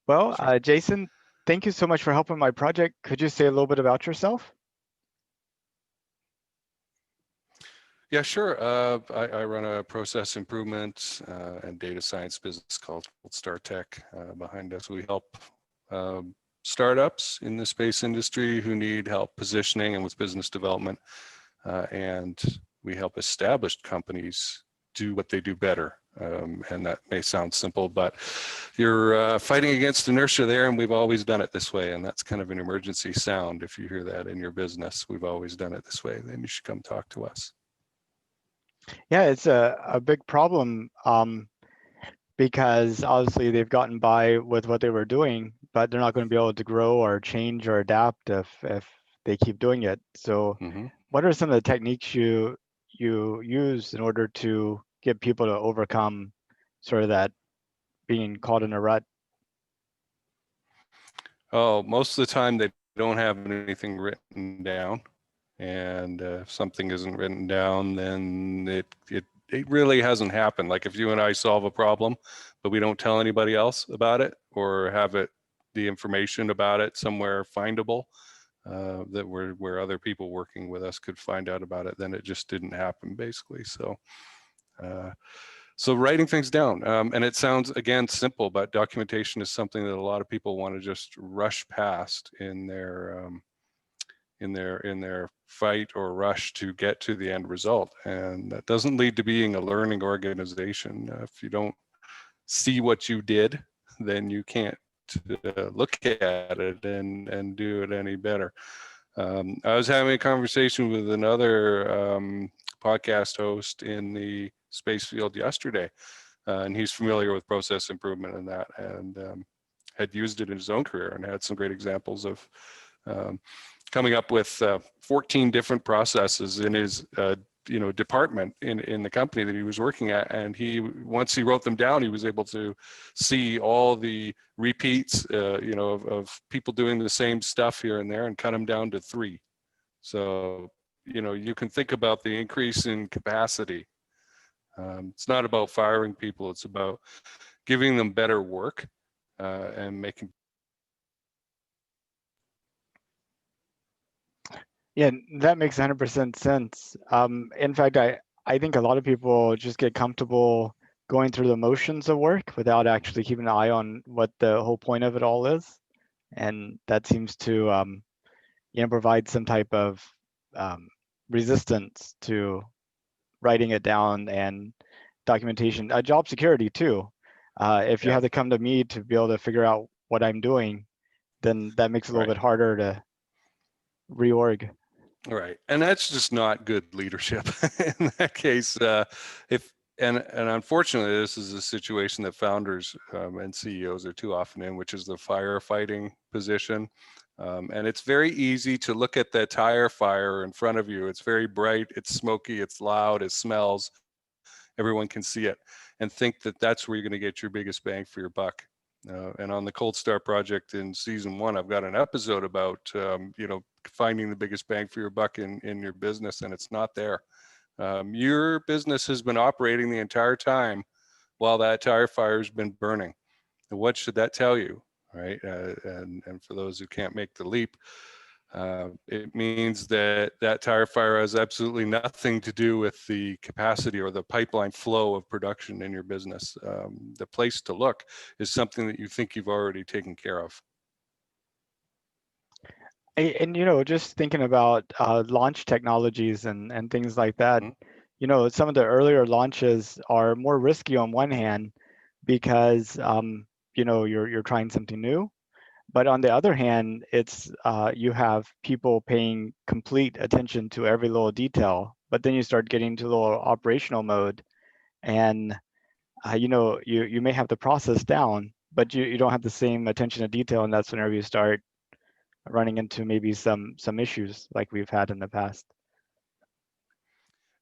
Well, Sure. Jason, thank you so much for helping my project. Could you say a little bit about yourself? Yeah, sure. I run a process improvement and data science business called Star Tech. Behind us, we help startups in the space industry who need help positioning and with business development. And we help established companies do what they do better. And that may sound simple, but you're fighting against inertia there, and we've always done it this way. And that's kind of an emergency sound. If you hear that in your business, we've always done it this way, then you should come talk to us. Yeah, it's a big problem because obviously they've gotten by with what they were doing, but they're not going to be able to grow or change or adapt if they keep doing it. So, Mm-hmm. what are some of the techniques you use in order to get people to overcome sort of that being caught in a rut? Oh, most of the time they don't have anything written down, and if something isn't written down, then it really hasn't happened. Like if you and I solve a problem, but we don't tell anybody else about it or have it the information about it somewhere findable that where other people working with us could find out about it, then it just didn't happen basically. Uh, so writing things down, and it sounds again simple, but documentation is something that a lot of people want to just rush past in their fight or rush to get to the end result, and that doesn't lead to being a learning organization. If you don't see what you did, then you can't look at it and do it any better. I was having a conversation with another podcast host in the space field yesterday, and he's familiar with process improvement and that, and had used it in his own career and had some great examples of um, coming up with 14 different processes in his department in the company that he was working at, and once he wrote them down, he was able to see all the repeats of people doing the same stuff here and there and cut them down to 3. So you can think about the increase in capacity. It's not about firing people, it's about giving them better work and making. Yeah, that makes 100% sense. In fact, I think a lot of people just get comfortable going through the motions of work without actually keeping an eye on what the whole point of it all is. And that seems to, provide some type of um, resistance to writing it down and documentation. Job security too. If you Yeah. have to come to me to be able to figure out what I'm doing, then that makes it a little Right. bit harder to reorg. Right, and that's just not good leadership. In that case, if and unfortunately, this is a situation that founders and CEOs are too often in, which is the firefighting position. And it's very easy to look at that tire fire in front of you. It's very bright, it's smoky, it's loud, it smells. Everyone can see it, and think that that's where you're going to get your biggest bang for your buck. And on the Cold Start project in season 1, I've got an episode about finding the biggest bang for your buck in your business, and it's not there. Your business has been operating the entire time while that tire fire has been burning. And what should that tell you, right? And for those who can't make the leap, it means that that tire fire has absolutely nothing to do with the capacity or the pipeline flow of production in your business. The place to look is something that you think you've already taken care of. And just thinking about launch technologies and things like that, Mm-hmm. some of the earlier launches are more risky on one hand because you're trying something new, but on the other hand, it's you have people paying complete attention to every little detail. But then you start getting to a little operational mode, and you may have the process down, but you don't have the same attention to detail, and that's whenever you start running into maybe some issues like we've had in the past.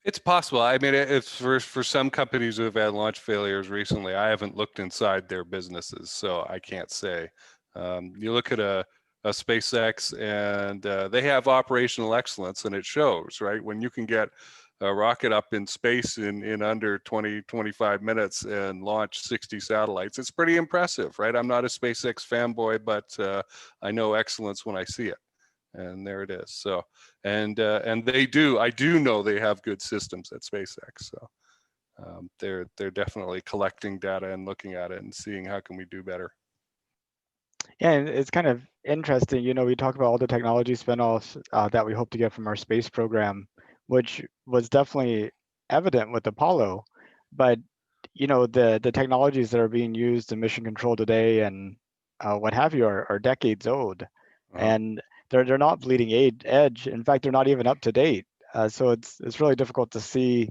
It's possible. I mean, it's for some companies who have had launch failures recently. I haven't looked inside their businesses, so I can't say. You look at a SpaceX, and they have operational excellence, and it shows, right? When you can get a rocket up in space in under 25 minutes and launch 60 satellites. It's pretty impressive, right? I'm not a SpaceX fanboy, but I know excellence when I see it. And there it is. So, and I do know they have good systems at SpaceX. So they're definitely collecting data and looking at it and seeing how can we do better. Yeah, and it's kind of interesting. We talk about all the technology spinoffs that we hope to get from our space program, which was definitely evident with Apollo. But the technologies that are being used in mission control today and what have you are decades old, Uh-huh. and they're not bleeding edge. In fact, they're not even up to date. So it's really difficult to see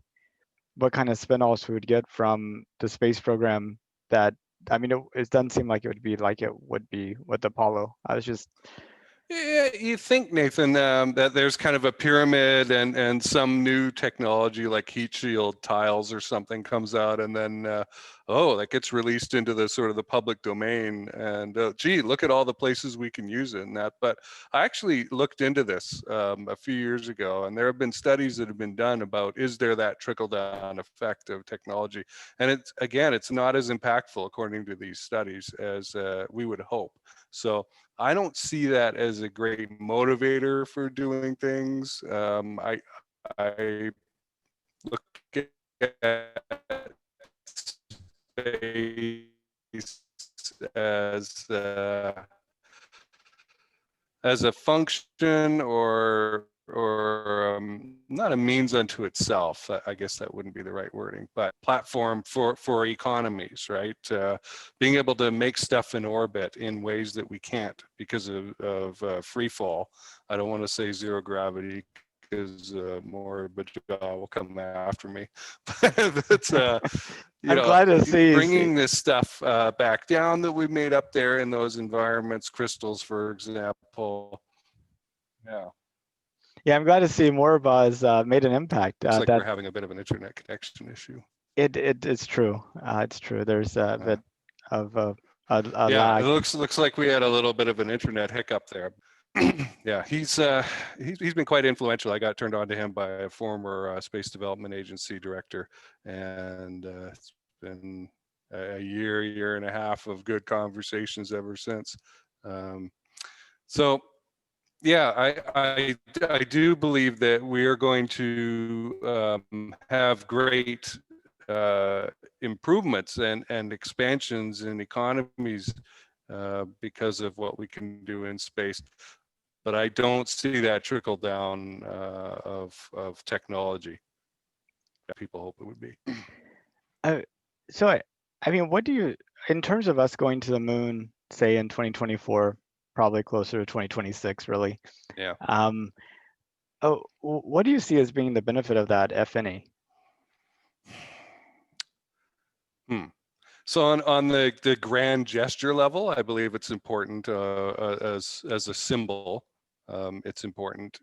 what kind of spin-offs we would get from the space program that it doesn't seem like it would be like it would be with Apollo. I was just Yeah, you think, Nathan, that there's kind of a pyramid and some new technology like heat shield tiles or something comes out, and then that gets released into the sort of the public domain, and gee, look at all the places we can use it and that. But I actually looked into this a few years ago, and there have been studies that have been done about, is there that trickle down effect of technology? And it's not as impactful according to these studies as we would hope. So I don't see that as a great motivator for doing things. I look at space as as a function or not a means unto itself. I guess that wouldn't be the right wording, but platform for economies, right? Being able to make stuff in orbit in ways that we can't because of free fall. I don't want to say zero gravity because more Bajal will come after me. But I'm glad to see. bringing this stuff back down that we made up there in those environments, crystals, for example. Yeah. Yeah, I'm glad to see Moribaz made an impact. Looks like we're That having a bit of an internet connection issue. it's true. It's true. There's a bit of a Yeah, it lag. looks like we had a little bit of an internet hiccup there. Yeah, he's been quite influential. I got turned on to him by a former space development agency director, and it's been a year and a half of good conversations ever since. Um, so yeah, I do believe that we are going to have great improvements and expansions in economies because of what we can do in space. But I don't see that trickle down of technology that people hope it would be. Uh, so what do you, in terms of us going to the moon, say in 2024, probably closer to 2026, really? Yeah. Um, what do you see as being the benefit of that, if any? Hmm. So on the grand gesture level, I believe it's important as a symbol. It's important.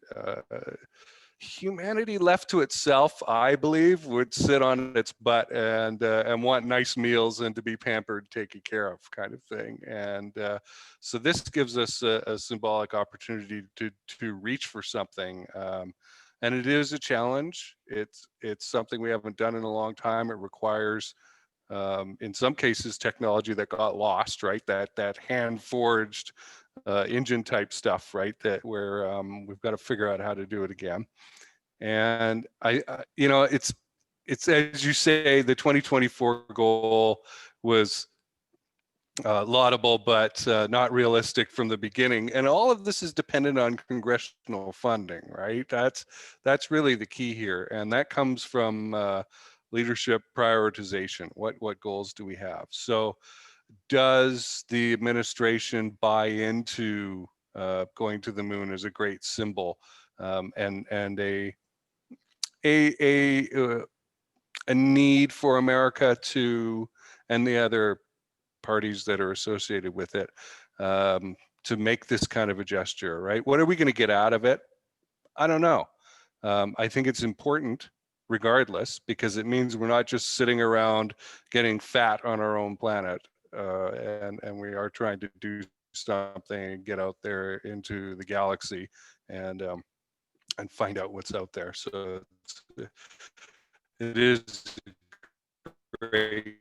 Humanity left to itself, I believe, would sit on its butt and want nice meals and to be pampered, taken care of, kind of thing. And so this gives us a symbolic opportunity to reach for something. And it is a challenge. It's something we haven't done in a long time. It requires in some cases technology that got lost, right? That hand forged engine type stuff, right? That where we've got to figure out how to do it again. And it's as you say, the 2024 goal was laudable, but not realistic from the beginning. And all of this is dependent on congressional funding, right? That's really the key here, and that comes from leadership prioritization. What goals do we have? So, does the administration buy into going to the moon as a great symbol and a a a need for America to and the other parties that are associated with it to make this kind of a gesture, right? What are we going to get out of it? I don't know. I think it's important regardless because it means we're not just sitting around getting fat on our own planet and we are trying to do something and get out there into the galaxy and and find out what's out there. So it is a great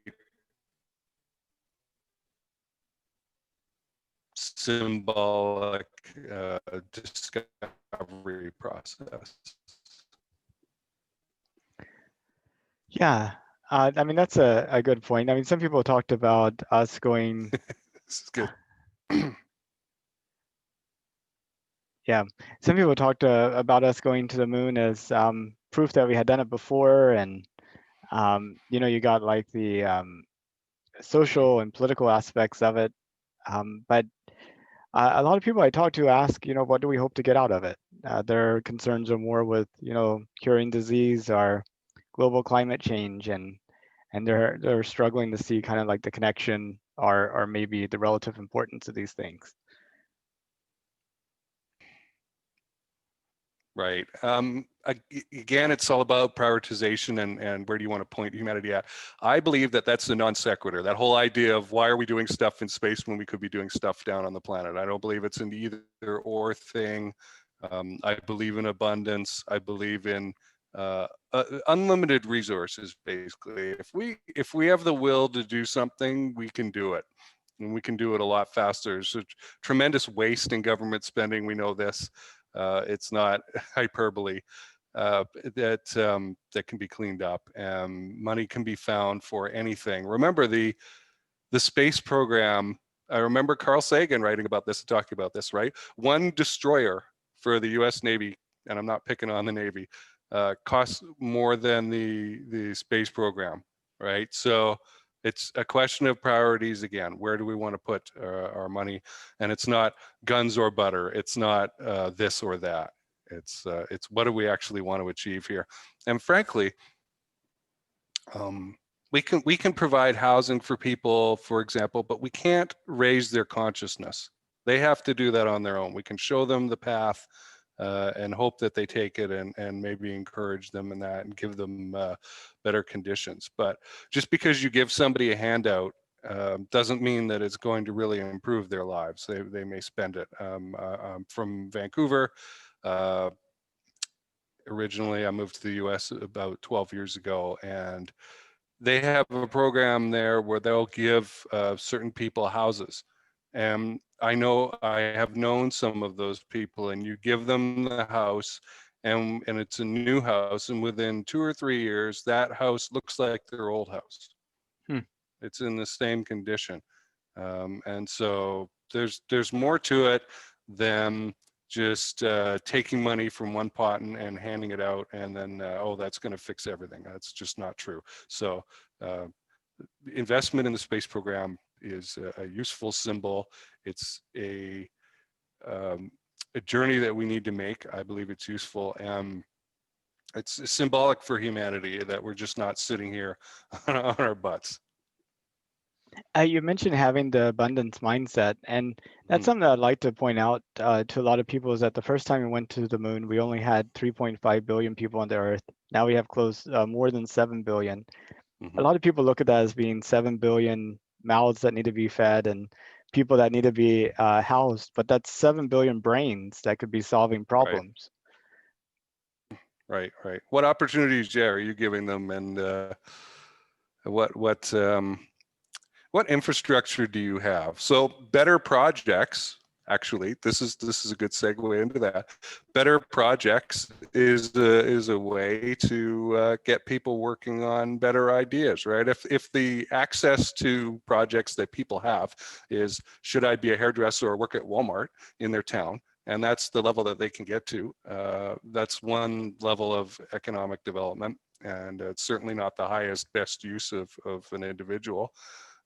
symbolic discovery process. Yeah, I mean, that's a good point. I mean, some people talked about us going, This is good. yeah, some people talked about us going to the moon as proof that we had done it before. And, you know, you got like the social and political aspects of it. But a lot of people I talk to ask, you know, what do we hope to get out of it? Their concerns are more with, you know, curing disease or global climate change, and they're struggling to see kind of like the connection or maybe the relative importance of these things. Right. Again, it's all about prioritization and where do you want to point humanity at. I believe that that's the non sequitur, that whole idea of why are we doing stuff in space when we could be doing stuff down on the planet. I don't believe it's an either or thing. I believe in abundance. I believe in unlimited resources, basically. If we have the will to do something, we can do it. And we can do it a lot faster. There's a tremendous waste in government spending. We know this. It's not hyperbole. That can be cleaned up, and money can be found for anything. Remember the space program. I remember Carl Sagan writing about this and talking about this. Right, one destroyer for the U.S. Navy, and I'm not picking on the Navy, costs more than the space program. Right, so it's a question of priorities again. Where do we want to put our money? And it's not guns or butter. It's not this or that. It's what do we actually want to achieve here? And frankly, we can provide housing for people, for example, but we can't raise their consciousness. They have to do that on their own. We can show them the path and hope that they take it and maybe encourage them in that and give them better conditions. But just because you give somebody a handout doesn't mean that it's going to really improve their lives. They may spend it. I'm from Vancouver. Originally, I moved to the US about 12 years ago, and they have a program there where they'll give certain people houses. And I have known some of those people, and you give them the house, and it's a new house, and within 2 or 3 years, that house looks like their old house. Hmm. It's in the same condition. And so there's more to it than just taking money from one pot and handing it out, and then oh, that's going to fix everything. That's just not true. So uh, investment in the space program is a useful symbol. It's a journey that we need to make. I believe it's useful, and it's symbolic for humanity that we're just not sitting here on our butts. You mentioned having the abundance mindset, and that's Mhm. something that I'd like to point out to a lot of people is that the first time we went to the moon, we only had 3.5 billion people on the Earth. Now we have more than 7 billion. A Mhm. lot of people look at that as being 7 billion mouths that need to be fed and people that need to be housed, but that's 7 billion brains that could be solving Right. problems. Right. What opportunities, yeah, are you giving them, and what what infrastructure do you have? So better projects. Actually, this is a good segue into that. Better projects is a way to get people working on better ideas, right? If the access to projects that people have is, should I be a hairdresser or work at Walmart in their town, and that's the level that they can get to. That's one level of economic development, and it's certainly not the highest, best use of an individual.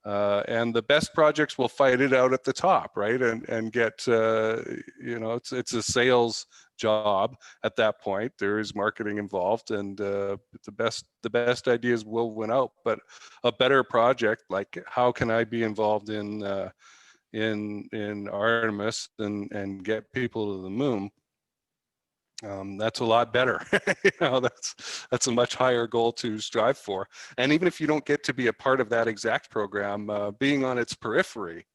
And the best projects will fight it out at the top, right? And get it's a sales job at that point. There is marketing involved, and the best ideas will win out. But a better project, like how can I be involved in Artemis and get people to the moon, that's a lot better. That's a much higher goal to strive for. And even if you don't get to be a part of that exact program, being on its periphery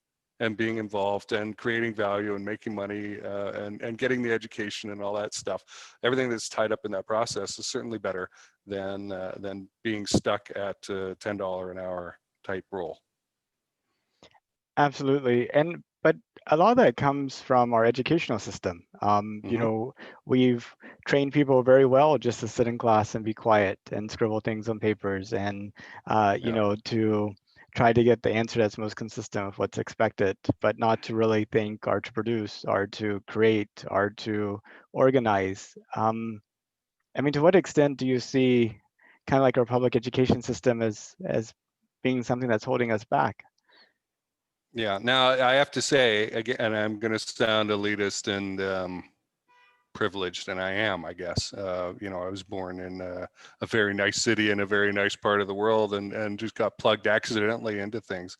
and being involved and creating value and making money and getting the education and all that stuff. Everything that's tied up in that process is certainly better than being stuck at $10 an hour type role. Absolutely. And but a lot of that comes from our educational system. Mm-hmm. We've trained people very well just to sit in class and be quiet and scribble things on papers and Yeah. to try to get the answer that's most consistent with what's expected, but not to really think or to produce or to create or to organize. I mean, to what extent do you see kind of like our public education system as being something that's holding us back? Yeah. Now I have to say again, and I'm going to sound elitist and privileged, and I am, I guess. I was born in a very nice city in a very nice part of the world, and just got plugged accidentally into things.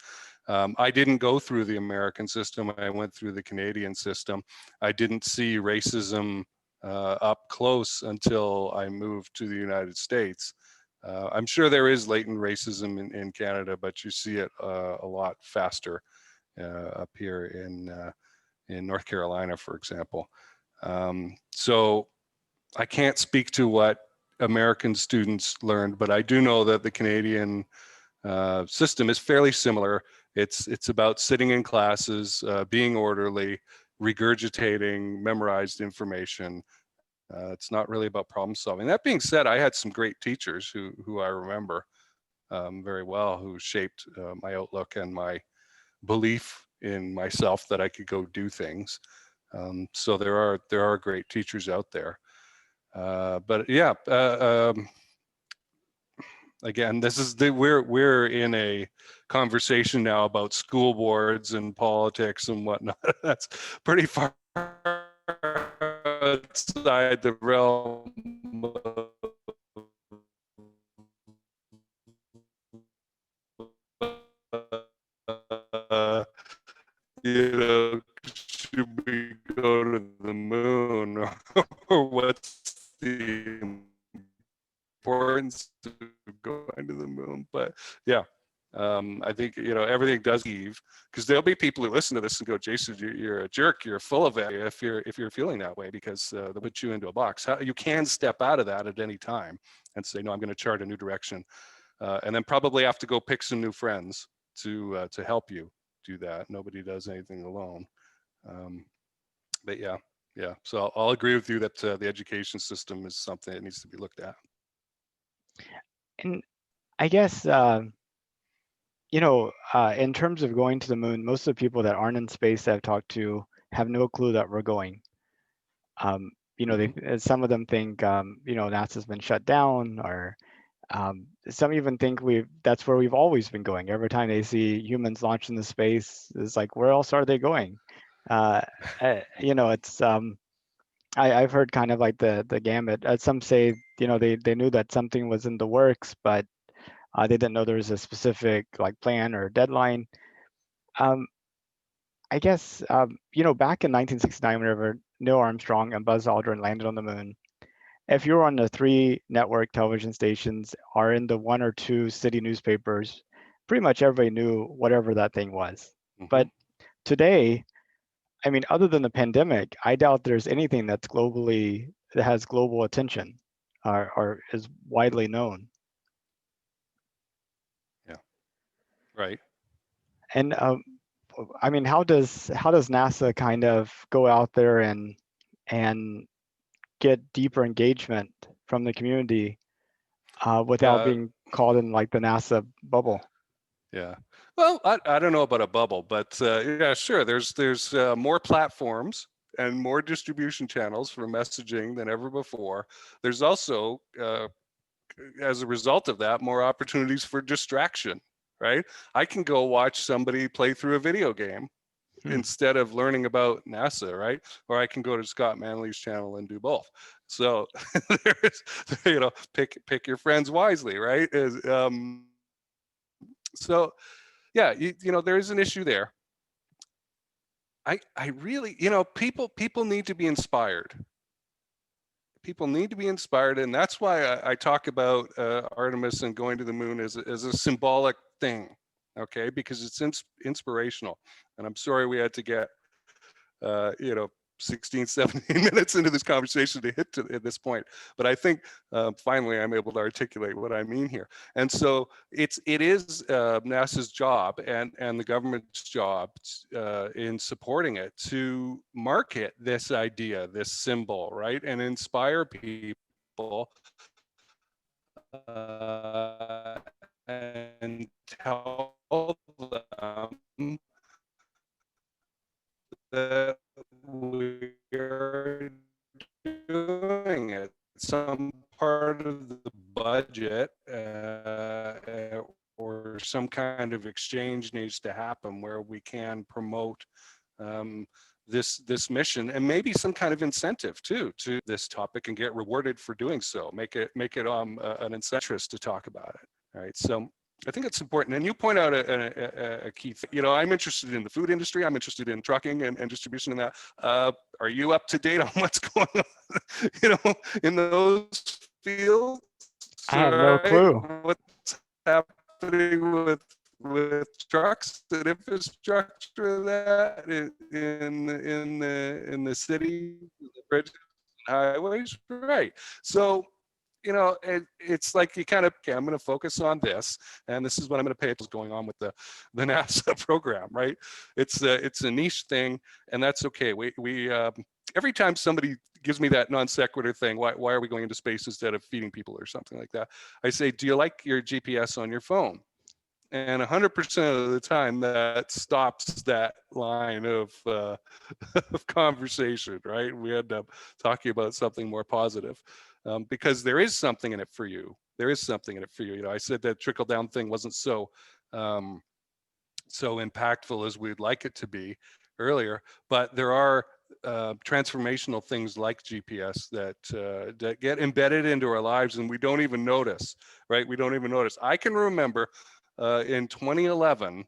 I didn't go through the American system. I went through the Canadian system. I didn't see racism up close until I moved to the United States. I'm sure there is latent racism in Canada, but you see it a lot faster up here in North Carolina, for example. So I can't speak to what American students learned, but I do know that the Canadian system is fairly similar. It's about sitting in classes, being orderly, regurgitating memorized information. It's not really about problem solving. That being said, I had some great teachers who I remember very well, who shaped my outlook and my belief in myself that I could go do things. So there are great teachers out there. But yeah, again, we're in a conversation now about school boards and politics and whatnot. That's pretty far outside the realm of, should we go to the moon, or what's the importance of going to the moon? But yeah, I think everything does give, because there'll be people who listen to this and go, Jason, you're a jerk, you're full of it if you're feeling that way, because they'll put you into a box. You can step out of that at any time and say, no, I'm going to chart a new direction, and then probably have to go pick some new friends to help you do that. Nobody does anything alone. But yeah. So I'll agree with you that the education system is something that needs to be looked at. And I guess in terms of going to the moon, most of the people that aren't in space that I've talked to have no clue that we're going. Mhm. Some of them think NASA's been shut down, or some even think that's where we've always been going. Every time they see humans launch into space, it's like, where else are they going? It's I've heard kind of like the gamut. Some say they knew that something was in the works, but they didn't know there was a specific like plan or deadline. Um, I guess back in 1969, whenever Neil Armstrong and Buzz Aldrin landed on the moon, if you were on the 3 network television stations or in the 1 or 2 city newspapers, pretty much everybody knew whatever that thing was. Mhm. But today, I mean, other than the pandemic, I doubt there's anything that has global attention or is widely known. Yeah. Right. And I mean, how does NASA kind of go out there and get deeper engagement from the community without Yeah. being caught in like the NASA bubble? Yeah. Well, I don't know about a bubble, but yeah, sure. There's more platforms and more distribution channels for messaging than ever before. There's also, as a result of that, more opportunities for distraction. Right. I can go watch somebody play through a video game Hmm. instead of learning about NASA, right? Or I can go to Scott Manley's channel and do both. So there's, pick your friends wisely, right? So yeah, there is an issue there. I really, people need to be inspired. People need to be inspired, and that's why I talk about Artemis and going to the moon as a symbolic thing. okay, because it's inspirational. And I'm sorry we had to get, you know, 16, 17 minutes into this conversation to hit to at this point. But I think finally I'm able to articulate what I mean here. And so it is NASA's job and the government's job in supporting it to market this idea, this symbol, right, and inspire people and tell them that we're doing it. Some part of the budget or some kind of exchange needs to happen where we can promote um, this mission, and maybe some kind of incentive too to this topic, and get rewarded for doing so. Make it an incentive to talk about it. All right, so I think it's important. And you point out a key thing. You know, I'm interested in the food industry. I'm interested in trucking and distribution and that. Are you up to date on what's going on, you know, in those fields, I have no right? clue. What's happening with trucks and infrastructure that in the city, the bridges, highways, right? So, you know, it's like you kind of, okay, I'm going to focus on this, and this is what I'm going to pay attention to going on with the NASA program, right? It's a niche thing, and that's okay. We every time somebody gives me that non sequitur thing, why are we going into space instead of feeding people or something like that? I say, do you like your GPS on your phone? And 100% of the time that stops that line of, of conversation, right? We end up talking about something more positive, because there is something in it for you. There is something in it for you. You know, I said that trickle down thing wasn't so so impactful as we'd like it to be earlier, but there are transformational things like GPS that get embedded into our lives and we don't even notice, right? We don't even notice. I can remember in 2011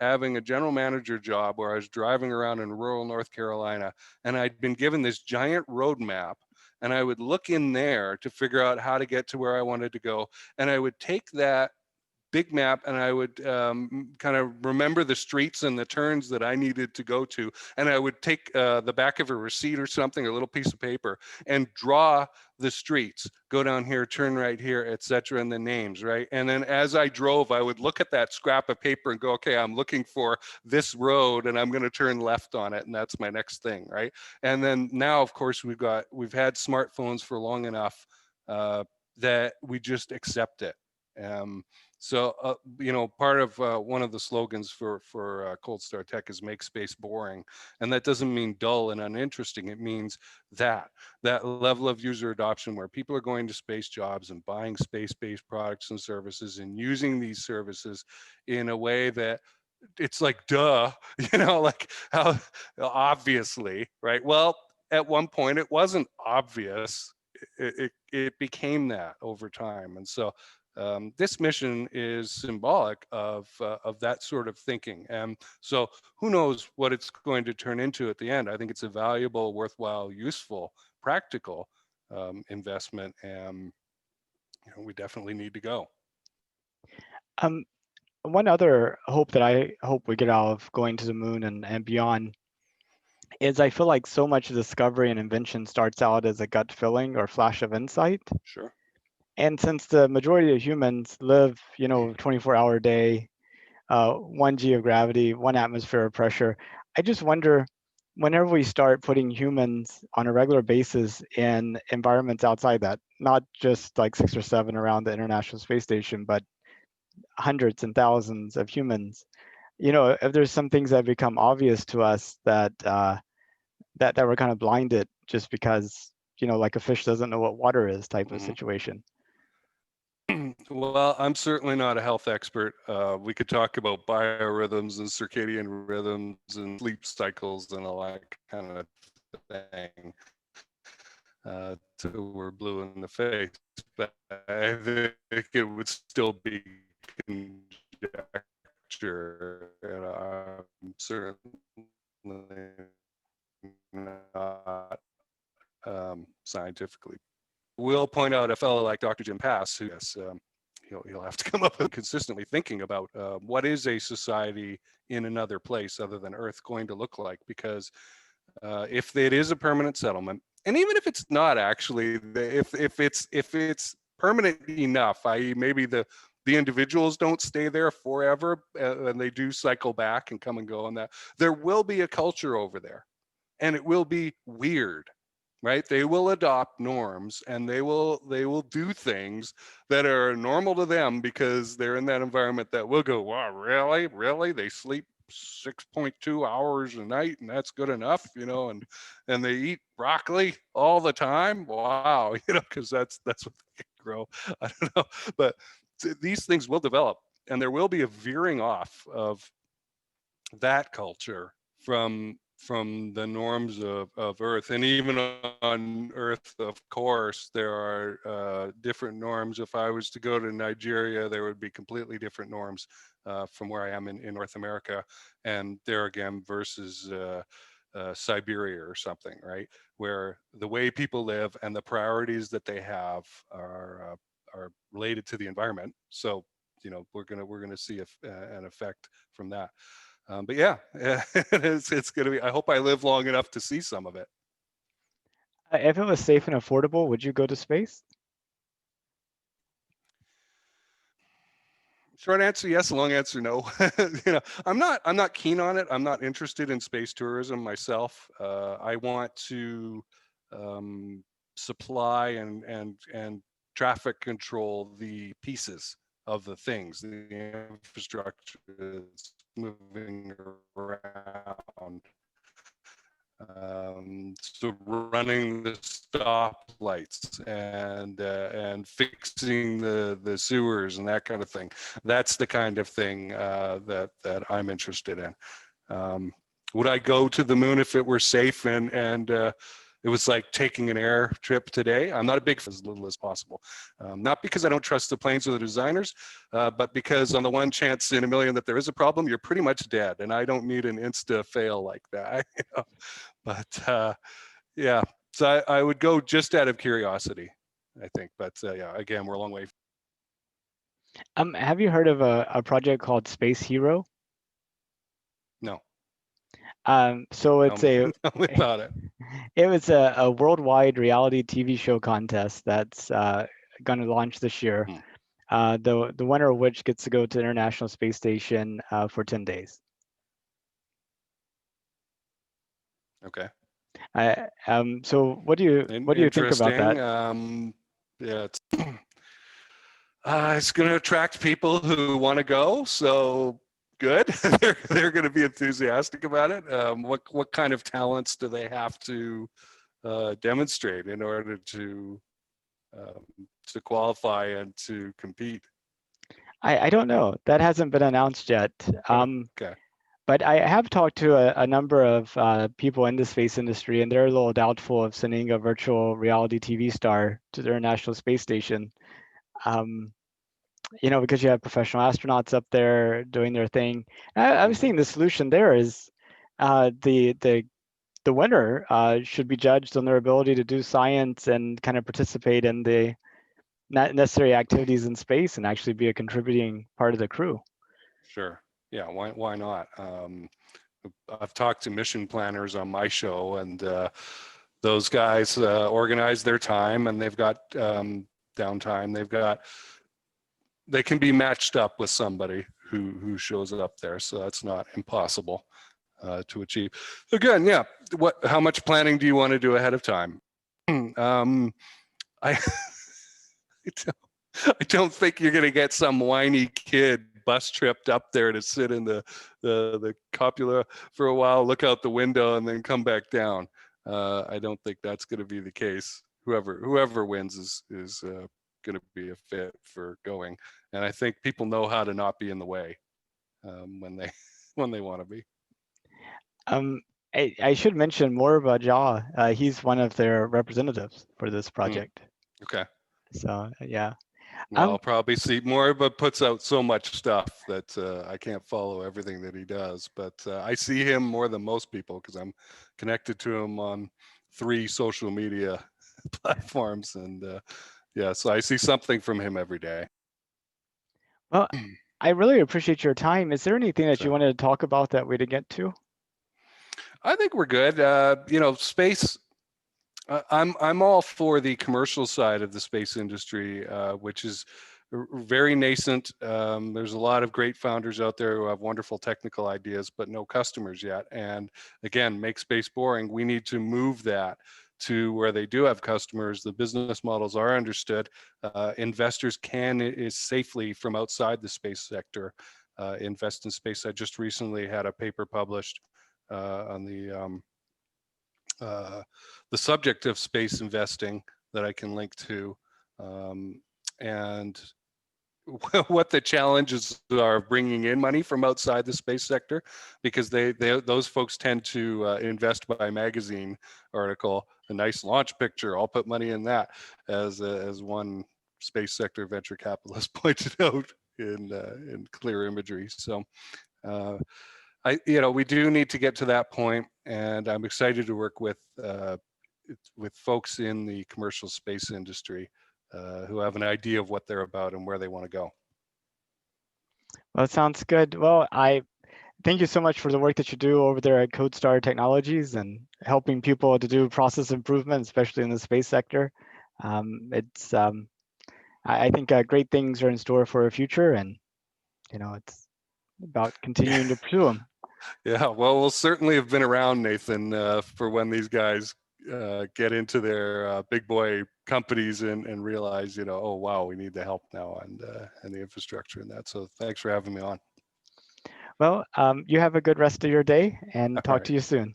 having a general manager job where I was driving around in rural North Carolina, and I'd been given this giant road map, and I would look in there to figure out how to get to where I wanted to go, and I would take that big map and I would kind of remember the streets and the turns that I needed to go to. And I would take the back of a receipt or something, or a little piece of paper, and draw the streets, go down here, turn right here, etc., and the names, right? And then as I drove, I would look at that scrap of paper and go, okay, I'm looking for this road and I'm going to turn left on it, and that's my next thing, right? And then now, of course, we've had smartphones for long enough that we just accept it. So, you know, part of one of the slogans for Cold Star Tech is make space boring. And that doesn't mean dull and uninteresting. It means that level of user adoption where people are going to space jobs and buying space-based products and services and using these services in a way that it's like, duh, you know, like how obviously, right? Well, at one point it wasn't obvious. It became that over time. And so this mission is symbolic of that sort of thinking. And so who knows what it's going to turn into at the end. I think it's a valuable, worthwhile, useful, practical investment. And you know, we definitely need to go. Um, One other hope that I hope we get out of going to the moon and beyond is I feel like so much discovery and invention starts out as a gut feeling or flash of insight. Sure. And since the majority of humans live, 24-hour day, 1 g of gravity, 1 atmosphere of pressure, I just wonder, whenever we start putting humans on a regular basis in environments outside that, not just like 6 or 7 around the International Space Station, but hundreds and thousands of humans, if there's some things that become obvious to us that we're kind of blinded just because, like a fish doesn't know what water is type of situation. Well, I'm certainly not a health expert. We could talk about biorhythms and circadian rhythms and sleep cycles and all that kind of thing till we're blue in the face. But I think it would still be conjecture, and I'm certainly not scientifically. We'll point out a fellow like Dr. Jim Pass, who has, he'll have to come up with consistently thinking about what is a society in another place other than Earth going to look like, because if it is a permanent settlement, and even if it's not actually, if it's permanent enough, i.e. maybe the individuals don't stay there forever and they do cycle back and come and go, and that there will be a culture over there, and it will be weird, right? They will adopt norms, and they will do things that are normal to them because they're in that environment that will go, wow, really they sleep 6.2 hours a night and that's good enough, and they eat broccoli all the time, wow, because that's what they grow. I don't know, but these things will develop, and there will be a veering off of that culture from the norms of Earth. And even on Earth, of course, there are different norms. If I was to go to Nigeria, there would be completely different norms from where I am in North America, and there again versus Siberia or something, right? Where the way people live and the priorities that they have are related to the environment. So we're gonna see an effect from that. But yeah, it's going to be, I hope I live long enough to see some of it. If it was safe and affordable, would you go to space? Short answer, yes. Long answer, no. I'm not keen on it. I'm not interested in space tourism myself. I want to supply and traffic control the pieces of the things, the infrastructure that's moving around. So running the stoplights and fixing the sewers and that kind of thing. That's the kind of thing that I'm interested in. Would I go to the moon if it were safe and it was like taking an air trip today? I'm not a big fan, as little as possible. Not because I don't trust the planes or the designers, but because on the one chance in a million that there is a problem, you're pretty much dead. And I don't need an insta fail like that. But yeah, so I would go just out of curiosity, I think. But yeah, again, we're a long way. Have you heard of a project called Space Hero? No, So tell it's me, tell me about it. it was a worldwide reality TV show contest that's going to launch this year. Hmm. The winner of which gets to go to the International Space Station for 10 days. Okay. So what do you think about Interesting. that? Yeah, it's going to attract people who want to go. So good. they're going to be enthusiastic about it. What kind of talents do they have to demonstrate in order to qualify and to compete? I don't know. That hasn't been announced yet. Okay. But I have talked to a number of people in the space industry, and they're a little doubtful of sending a virtual reality TV star to the International Space Station. Because you have professional astronauts up there doing their thing. I was thinking the solution there is the winner should be judged on their ability to do science and kind of participate in the necessary activities in space and actually be a contributing part of the crew. Sure. Yeah. Why not? I've talked to mission planners on my show, and those guys organize their time, and they've got downtime. They can be matched up with somebody who shows up there, so that's not impossible to achieve. Again, yeah. How much planning do you want to do ahead of time? I I don't think you're going to get some whiny kid bus tripped up there to sit in the copula for a while, look out the window, and then come back down. I don't think that's going to be the case. Whoever wins is going to be a fit for going, and I think people know how to not be in the way when they when they want to be. I should mention more about Jaw. He's one of their representatives for this project. Okay. So yeah. Well, I'll probably see more, but puts out so much stuff that I can't follow everything that he does. But I see him more than most people because I'm connected to him on 3 social media platforms, and yeah, so I see something from him every day. Well, I really appreciate your time. Is there anything that you So wanted to talk about that we didn't get to? I think we're good. Space. I'm all for the commercial side of the space industry, which is very nascent. There's a lot of great founders out there who have wonderful technical ideas, but no customers yet. And again, make space boring. We need to move that to where they do have customers. The business models are understood. Investors can is safely from outside the space sector invest in space. I just recently had a paper published on uh, the subject of space investing that I can link to, and what the challenges are of bringing in money from outside the space sector, because those folks tend to invest by magazine article, a nice launch picture, I'll put money in that, as one space sector venture capitalist pointed out in clear imagery. So uh, we do need to get to that point, and I'm excited to work with folks in the commercial space industry who have an idea of what they're about and where they want to go. Well, that sounds good. Well, I thank you so much for the work that you do over there at CodeStar Technologies and helping people to do process improvement, especially in the space sector. It's I think great things are in store for our future, and it's about continuing to pursue them. Yeah, well, we'll certainly have been around, Nathan, for when these guys get into their big boy companies and realize, oh wow, we need the help now and the infrastructure and that. So thanks for having me on. Well, you have a good rest of your day, and All talk right. to you soon.